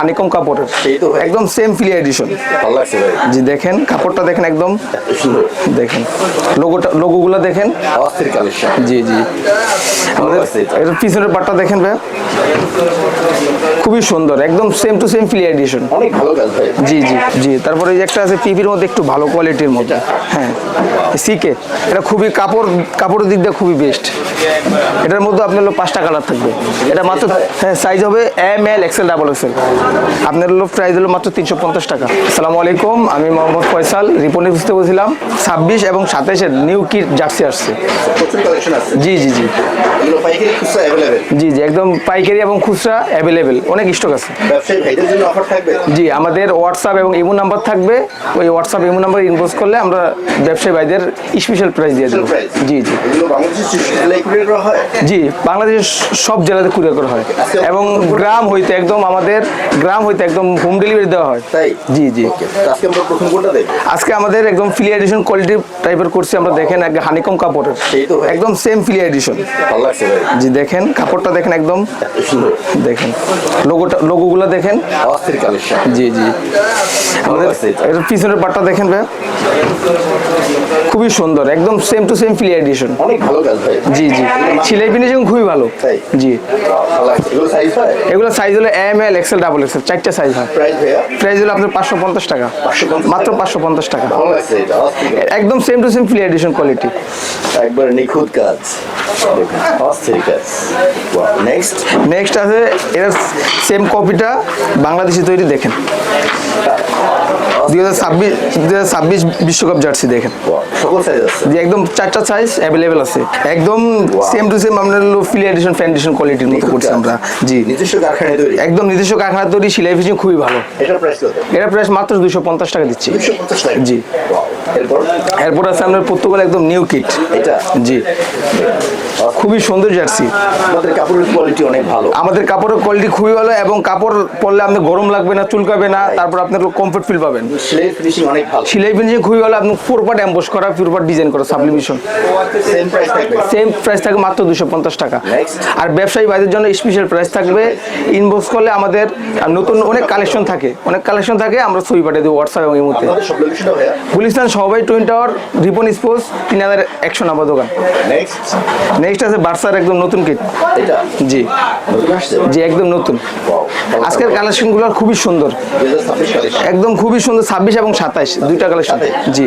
Honeycomb কাপড়ের একদম same ফিলি এডিশন। জি দেখেন কাপড়টা দেখেন একদম দেখেন লোগোগুলো দেখেন। জি জি আমাদের এর পিছনের পাটটা দেখেন ভাই খুবই সুন্দর একদম সেম টু সেম ফিলি এডিশন। অনেক ভালো কাজ ভাই। জি জি জি তারপরে এই যে একটা আছে পিপির মধ্যে একটু ভালো কোয়ালিটির মধ্যে। হ্যাঁ সিকে এটা খুবই কাপড়ের দিক দিয়ে খুবই বেস্ট। এটার মধ্যে আপনার হলো 5টা কালার থাকবে। এটা মাত্র হ্যাঁ সাইজ হবে M L XL double XL. আপনার হলো প্রাইস হলো মাত্র 350 টাকা। আসসালামু আলাইকুম, আমি মোহাম্মদ ফয়সাল রিপোর্টে বুঝতে বলছিলাম 26 এবং 27-এর নিউ কিট জার্সি আসছে। প্রচুর কালেকশন আছে। জি জি জি এগুলো পাইকারি খুচরা अवेलेबल। জি জি একদম পাইকারি এবং খুচরা অ্যাভেলেবেল, অনেক স্টক আছে। ব্যবসায়ী ভাইদের জন্য অফার থাকবে। জি আমাদের হোয়াটসঅ্যাপ এবং ইমো নাম্বার থাকবে, ওই হোয়াটসঅ্যাপ ইমো নাম্বার ইনবক্স করলে আমরা ব্যবসায়ী ভাইদের স্পেশাল প্রাইস দিয়ে দেবো। জি জি এগুলো বাংলাদেশের জেলায় কুরিয়ার করা হয়। জি বাংলাদেশের সব জেলাতে কুরিয়ার করা হয় এবং গ্রাম হইতে একদম হোম ডেলিভারি দেওয়া হয়। তাই জি জি আজকে আমরা প্রথম কোনটা দেখব? আজকে আমাদের একদম ফিলি এডিশন কোয়ালিটি টাইপের করছি আমরা। দেখেন এক হানিকম কাপড়ের একদম সেম ফিলি এডিশন। ভালো লাগছে ভাই। জি দেখেন কাপড়টা দেখেন একদম সুন্দর। দেখেন লোগোগুলো দেখেন। অস্থির কালেকশন। জি জি আমাদের এর পিছনের পাটটা দেখেন ভাই খুবই সুন্দর একদম সেম টু সেম ফিলি এডিশন। অনেক ভালো কাজ ভাই। জি জি সেলাই ফিনিশিং খুবই ভালো। তাই জি ভালো লাগছে। এগুলো সাইজ হয়? এগুলো সাইজ হলো M L XL double XL, 4টা সাইজ হয়। প্রাইস ভাইয়া? প্রাইস হলো আপনার 550 টাকা, 550 মাত্র 550 টাকা। ভালো লাগছে এটা অস্থির। একদম সেম টু সেম ফিলি এডিশন কোয়ালিটি। একবার নিখুঁত কাজ। দেখুন অস্থির কাজ। ওয়াও নেক্সট নেক্সট আছে এর সেম কপিটা বাংলাদেশি তৈরি। দেখেন 2026 বিশ্বকাপ জার্সি দেখেন। সকল সাইজ আছে। যে একদম 4টা সাইজ অ্যাভেলেবেল আছে। একদম সেম টু সেম আপনার ফিলি এডিশন ফ্যান্ডেশন কোয়ালিটির মতো করছি আমরা। জি নিজস্ব কারখানায় তৈরি। একদম নিজস্ব কারখানা তৈরি, সেলাই ফিনিশিং খুবই ভালো। এটার প্রাইস কত? এটা প্রাইস মাত্র 250 টাকা দিচ্ছি। 250 টাকা। জি এরপর এরপর আছে আপনার পর্তুগাল একদম নিউ কিট। এটা জি খুবই সুন্দর জার্সি। আমাদের কাপড়ের কোয়ালিটি অনেক ভালো। আমাদের কাপড়ের কোয়ালিটি খুবই ভালো এবং কাপড় পরলে আপনার গরম লাগবে না, চুলকাবে না, তারপর আপনার কমফোর্ট ফিল পাবেন। সেলাই ফিনিশিং অনেক ভালো। সেলাই ফিনিশিং খুবই ভালো। আপনি পুরোপাট এমবোস করা, পুরোপাট ডিজাইন করা, সাবলিমেশন। সেম প্রাইস থাকবে। সেম প্রাইস থাকবে মাত্র 250 টাকা। Next. আর ব্যবসায়ী ভাইদের জন্য স্পেশাল প্রাইস থাকবে। ইনবক্স করলে আমাদের নতুন অনেক কালেকশন থাকে, আমরা ছবি পাঠিয়ে দেবো হোয়াটসঅ্যাপ এবং ইমোতে। আমাদের সব লোকেশনটা ভাইয়া? গুলিস্তান সবাই twin tower, Ripon sports, 3100 number দোকান। নেক্সট নেক্সট আছে বার্সার একদম নতুন কিট। এটা জি নতুন আসছে। জি একদম নতুন। ওয়াও আজকের কালেকশনগুলো খুবই সুন্দর, 2026 কালেকশন। একদম খুবই সুন্দর। 26 এবং 27 দুইটা কালেকশন। জি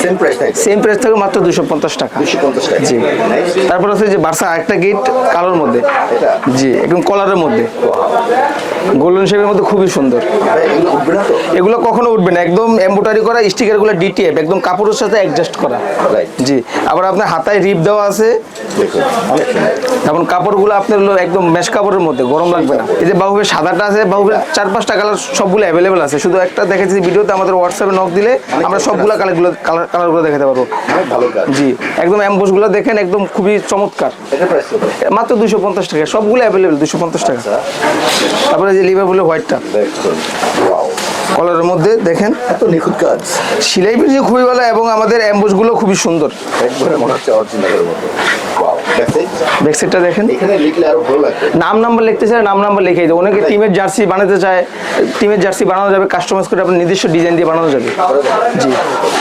সেম প্রাইস থাকবে। সেম প্রাইস থাকবে মাত্র 250 টাকা। 250 টাকা। জি নেক্সট তারপর আছে যে বার্সা একটা গিট কালোর মধ্যে। এটা জি একদম কলারের মধ্যে গোল্ডেন শেপের মধ্যে খুবই সুন্দর। ভাই এগুলো উঠবে না তো? এগুলো কখনো উঠবে না, একদম এমব্রয়ডারি করা, স্টিকারগুলো ডিটিএফ একদম কাপড়ের সাথে অ্যাডজাস্ট করা। রাইট। জি আবার আপনার হাতায় রিপ দেওয়া আছে। দেখুন অনেক সুন্দর। এখন কাপড়গুলো আপনার হলো একদম মেশ কাপড়ের মধ্যে, গরম লাগবে না। এই যে বাহুবের সাদাটা আছে, বাহুবের 4-5টা কালার সবগুলো অ্যাভেলেবেল আছে। শুধু একটা দেখেছি ভিডিওতে, আমাদের হোয়াটসঅ্যাপে নক দিলে আমরা সবগুলো কালারগুলো দেখাতে পারবো। অনেক ভালো কাজ। জি একদম অ্যাম্বোসগুলো দেখেন একদম খুবই চমৎকার। এটা প্রাইস কত? মাত্র 250 টাকা, সবগুলো অ্যাভেলেবেল 250 টাকা। তারপরে যে লিভারপুলের হোয়াইটটা দেখুন ওয়াও কলারের মধ্যে দেখেন এত নিখুঁত কাজ। সেলাই ফিনিশিং খুবই ভালো এবং আমাদের অ্যাম্বোসগুলো খুবই সুন্দর। একবারে মনে হচ্ছে অরিজিনালের মতো। ওয়াও দেখতে ব্যাক সাইডটা দেখেন। এখানে লিখলে আরো ভালো লাগবে। নাম্বার লিখতে চায় নাম্বার লিখে দেয়। অনেকে টিমের জার্সি বানাতে চায়, টিমের জার্সি বানানো যাবে, কাস্টমাইজ করে আপনার নিজস্ব ডিজাইন দিয়ে বানানো যাবে। জি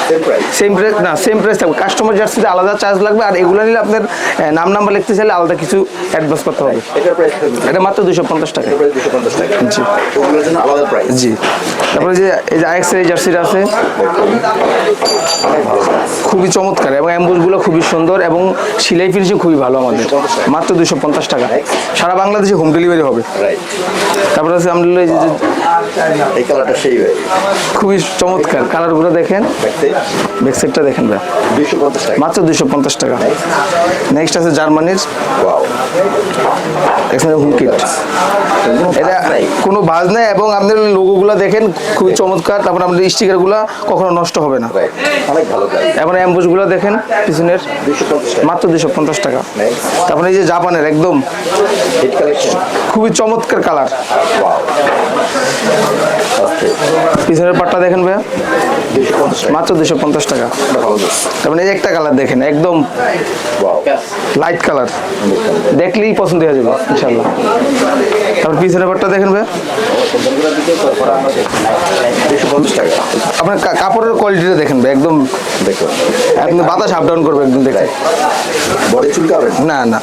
সেম প্রাইস। সেম প্রাইস থাকবে। কাস্টমার জার্সিতে আলাদা চার্জ লাগবে, আর এগুলো নিলে আপনার নাম্বার লিখতে চাইলে আলাদা কিছু অ্যাডভান্স করতে হবে। এটার প্রাইস কত? এটা মাত্র 250 টাকা। এটার প্রাইস 250 টাকা। জি ওগুলোর জন্য আলাদা প্রাইস। জি তারপরে যে এই যে আইএক্সের এই জার্সিটা আছে অনেক ভালো কাজ। খুবই চমৎকার এবং অ্যাম্বুসগুলো খুবই সুন্দর এবং সেলাই ফিনিশিং খুবই ভালো আমাদের। মাত্র 250 টাকা। সারা বাংলাদেশে হোম ডেলিভারি হবে। রাইট। তারপরে আছে আমরা এই যে এই কালারটা সেই ভাই। খুবই চমৎকার কালারগুলো দেখেন। দেখতে ব্যাক সাইডটা দেখেন ভাই 250 টাকা। মাত্র 250 টাকা। নেক্সট আছে জার্মানির ওয়াও এখানে হুম কিট। এটা কোনো ভাঁজ নেই এবং আপনার লোগোগুলো দেখেন খুবই চমৎকার। তারপর আমাদের স্টিকারগুলো কখনো নষ্ট হবে না। রাইট অনেক ভালো কাজ। এবং অ্যাম্বুসগুলো দেখেন পিছনের 250 টাকা। মাত্র 250 টাকা। নেক্সট তারপরে এই যে জাপানের একদম হিট কালেকশন। খুবই চমৎকার কালার। ওয়াও ওকে পিছনের পাটটা দেখেন ভাইয়া, 250 টাকা মাত্র 250 টাকা। এটা ভালো dress। তার মানে এই একটা কালার দেখেন, একদম Wow, লাইট কালার, দেখলেই পছন্দ হয়ে যাবে ইনশাল্লাহ। তারপর পিছনের পাটটা দেখেন ভাইয়া, 250 টাকা আপনার কাপড়ের কোয়ালিটিটা দেখেন ভাই, একদম দেখুন আপনি বাতাস আপ ডাউন করবে একদম দেখে। বডি চুলকাবে না। না না,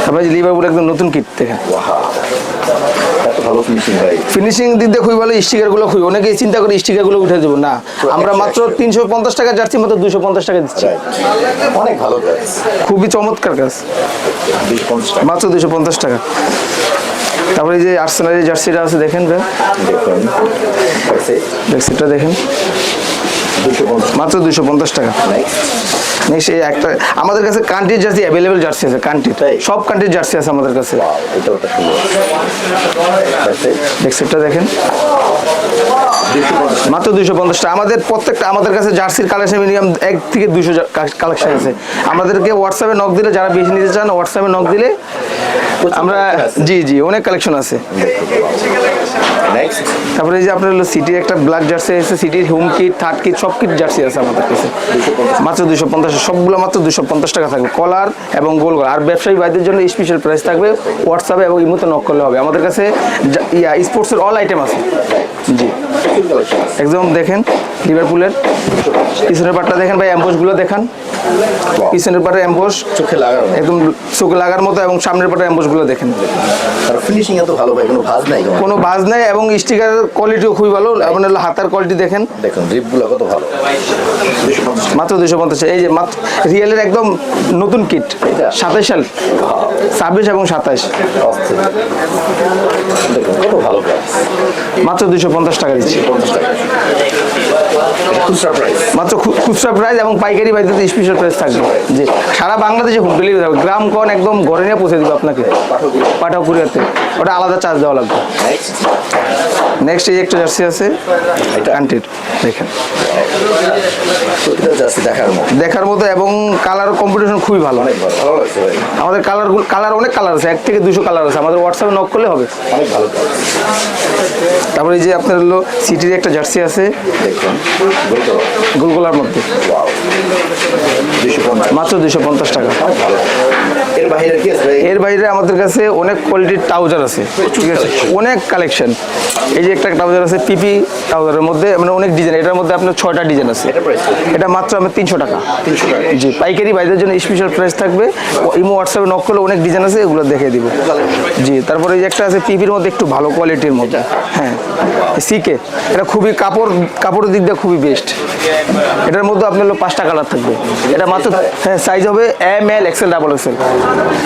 তারপরে যে লিভারপুল একদম নতুন কিট দেখেন, এত ভালো ফিনিশিং ভাই। ফিনিশিং দিক দিয়ে খুবই ভালো, স্টিকারগুলো খুবই, অনেকেই চিন্তা করে স্টিকারগুলো উঠে দেবো না, আমরা মাত্র 350 টাকা জার্সি মাত্র 250 টাকা দিচ্ছি। Right. অনেক ভালো কাজ। খুবই চমৎকার কাজ, 250 টাকা মাত্র 250 টাকা। তারপরে এই যে আর্সেনালের জার্সিটা আছে দেখেন ভাই, দেখুন পাইছে জার্সিটা দেখেন 250 মাত্র 250 টাকা। নেক্সট নেক্সট এই একটা আমাদের কাছে কান্ট্রির জার্সি অ্যাভেলেবেল জার্সি আছে, কান্ট্রি তাই? সব কান্ট্রির জার্সি আছে আমাদের কাছে। এটা ওটা সুন্দর পাইছে জার্সিটা দেখেন 250 মাত্র 250 টাকা। আমাদের প্রত্যেকটা আমাদের কাছে জার্সির কালেকশন মিনিমাম 1 থেকে 200 কালেকশন আছে। আমাদেরকে হোয়াটসঅ্যাপে নক দিলে, যারা বেশি নিতে চান হোয়াটসঅ্যাপে নক দিলে আমরা, জি জি অনেক কালেকশন আছে। নেক্সট তারপরে এই যে আপনার হলো সিটির একটা ব্ল্যাক জার্সি আছে, সিটির হোম কিট, থার্ড কিট, সব কিট জার্সি আছে আমাদের কাছে, মাত্র 250, সবগুলো মাত্র 250 টাকা থাকবে, কলার এবং গোল গলা। আর ব্যবসায়ী ভাইদের জন্য স্পেশাল প্রাইস থাকবে, হোয়াটসঅ্যাপে এবং ইমোতে নক করলে হবে। আমাদের কাছে স্পোর্টসের অল আইটেম আছে, জি কালেকশন একদম দেখেন লিভারপুলের পিছনের পাটটা দেখেন ভাই, অ্যাম্বোসগুলো দেখান, পিছনের পাটে অ্যাম্বোস চোখে লাগানো একদম চোখে লাগার মতো, এবং সামনের পাটে অ্যাম্বোসগুলো দেখেন, আর ফিনিশিং এত ভালো ভাই, কোনো ভাঁজ নাই কোনো ভাঁজ নাই, এবং স্টিকার কোয়ালিটিও খুবই ভালো। আপনার হলো হাতার কোয়ালিটি দেখেন, দেখুন রিপগুলো কত ভালো 250 মাত্র 250। এই যে মাত্র রিয়েলের একদম নতুন কিট, 27 সাল, 26 এবং 27, অস্থির দেখুন কত ভালো কাজ মাত্র 250 টাকা দিচ্ছি। 50 টাকা খুচরা প্রাইস মাত্র খুচরা প্রাইস এবং পাইকারি বাইরে স্পেশাল প্রাইস থাকবে, যে সারা বাংলাদেশে হোম ডেলিভারি থাকবে, গ্রাম কন একদম ঘরে নিয়ে পৌঁছে দেবে আপনাকে, পাঠাও কুরিয়ারতে, ওটা আলাদা চার্জ দেওয়া লাগবে। নেক্সট নেক্সট এই একটা জার্সি আছে এটা কান্ট্রির, দেখেন প্রতিটা জার্সি দেখার মতো দেখার মতো, এবং কালার কম্পিটিশন খুবই ভালো। অনেক ভালো ভালো লাগছে ভাই, আমাদের কালার অনেক কালার আছে, 1 থেকে 200 কালার আছে, আমাদের হোয়াটসঅ্যাপে নক করলে হবে। অনেক ভালো কাজ তারপরে এই যে আপনার হলো সিটির একটা জার্সি আছে দেখুন বলতো গোলগোলার মধ্যে, ওয়াও 250 মাত্র 250 টাকা। ভালো এর বাইরে কি আছে ভাই এর বাইরে আমাদের কাছে অনেক কোয়ালিটির ট্রাউজার আছে, ঠিক আছে, অনেক কালেকশন। এই যে একটা ট্রাউজার আছে পিপি ট্রাউজারের মধ্যে, মানে অনেক ডিজাইন, এটার মধ্যে আপনার 6টা ডিজাইন আছে, এটা প্রাইস এটা মাত্র আমার 300 টাকা। 300 টাকা জি পাইকারি বাইদের জন্য স্পেশাল প্রাইস থাকবে, ইমো হোয়াটসঅ্যাপে নক করলে অনেক ডিজাইন আছে, এগুলো দেখিয়ে দিব। জি তারপরে এই যে একটা আছে পিপির মধ্যে একটু ভালো কোয়ালিটির মধ্যে, হ্যাঁ সিকে, এটা খুবই কাপড়ের দিক দিয়ে খুবই বেস্ট। এটার মধ্যে আপনার হলো 5টা কালার থাকবে, এটা মাত্র, হ্যাঁ সাইজ হবে ML XL XXL।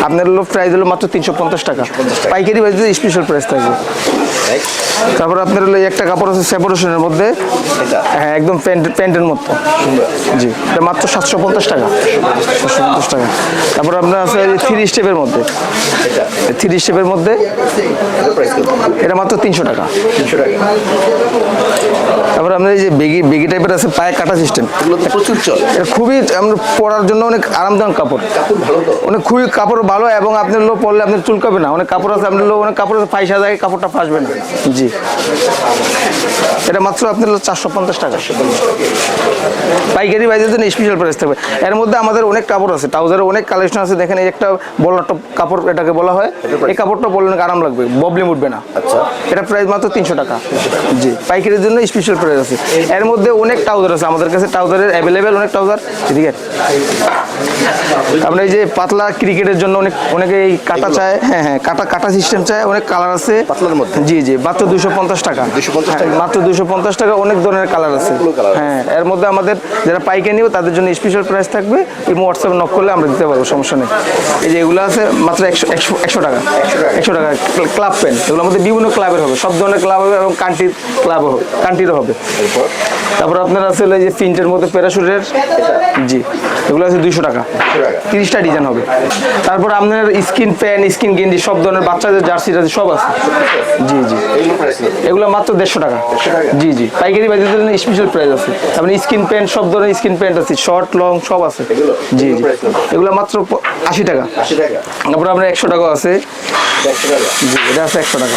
আপনার হলো প্রাইস হলো মাত্র 350 টাকা, পাইকারি বাইদের স্পেশাল প্রাইস থাকবে। নেক্সট তারপর আপনার হলো এই একটা কাপড় আছে সেপারেশনের মধ্যে, এটা হ্যাঁ একদম প্যান্টের মতো, সুন্দর জি এটা মাত্র 750 টাকা, 750 টাকা। তারপর আপনার আছে 3 স্টেপের মধ্যে, এটা 3 স্টেপের মধ্যে, এটা প্রাইস কত এটা মাত্র 300 টাকা। 300 টাকা তারপর আপনার এই যে বেগি টাইপের আছে পায়ে কাটা সিস্টেম, এগুলো তো প্রচুর চলে এটা খুবই আমরা পরার জন্য অনেক আরামদায়ক কাপড়, কাপড় ভালো তো অনেক খুবই কাপড় ভালো, এবং আপনার লো পরলে আপনার চুলকাবে না, অনেক কাপড় আছে আপনার লো, অনেক কাপড় আছে ফাইসা যায়, কাপড়টা ফাঁসবে না, জি এটা মাত্র আপনার 450 টাকা, পাইকারি বাইরের জন্য স্পেশাল প্রাইস থাকবে। এর মধ্যে আমাদের অনেক কাপড় আছে, ট্রাউজারের অনেক কালেকশন আছে, দেখেন এই একটা বলার টপ কাপড় এটাকে বলা হয়, এই কাপড়টা পরলে অনেক আরাম লাগবে, ববলিং উঠবে না, আচ্ছা এটা প্রাইস মাত্র 300 টাকা, জি পাইকারির জন্য স্পেশাল প্রাইস আছে। এর মধ্যে অনেক ট্রাউজার আছে আমাদের কাছে, ট্রাউজারের অ্যাভেলেবেল অনেক ট্রাউজার, ঠিক আছে। আমরা এই যে পাতলা ক্রিকেটের জন্য অনেকে এই কাটা চায়, হ্যাঁ হ্যাঁ কাটা সিস্টেম চায়, অনেক কালার আছে পাতলার মধ্যে জি জি মাত্র 250 টাকা, 250 টাকা? হ্যাঁ, মাত্র 250 টাকা, অনেক ধরনের কালার আছে, অনেকগুলো colour আছে। হ্যাঁ এর মধ্যে আমাদের যারা পাইকারি নিও তাদের জন্য স্পেশাল প্রাইস থাকবে, এই হোয়াটসঅ্যাপে নক করলে আমরা দিতে পারবো, সমস্যা নেই। এই যে এগুলো আছে মাত্র 100 টাকা, 100 টাকা ক্লাব পেন, এগুলোর মধ্যে বিভিন্ন ক্লাবের হবে, সব ধরনের ক্লাব হবে, এবং কান্ট্রিরও হবে। এরপর তারপর আপনার আছে এই যে প্রিন্টের মধ্যে প্যারাশুটের, জি এগুলো আছে 200 টাকা, 30টা ডিজাইন হবে। তারপর আপনার স্কিন প্যান্ট, স্কিন গেঞ্জি, সব ধরনের বাচ্চাদের জার্সি টার্সি সব আছে, জি জি এইগুলো প্রাইস কত এগুলো মাত্র 150 টাকা, 150 টাকা? জি জি পাইকারি বাজারের জন্য স্পেশাল প্রাইস আছে। তারপরে স্কিন প্যান্ট, সব ধরনের স্কিন প্যান্ট আছে, শর্ট লং সব আছে, এগুলো? জি এগুলো জি price কত? এগুলো মাত্র 80 টাকা। 80 টাকা তারপরে আপনার 100 টাকা আছে, 100 টাকা জি এটা আছে 100 টাকা।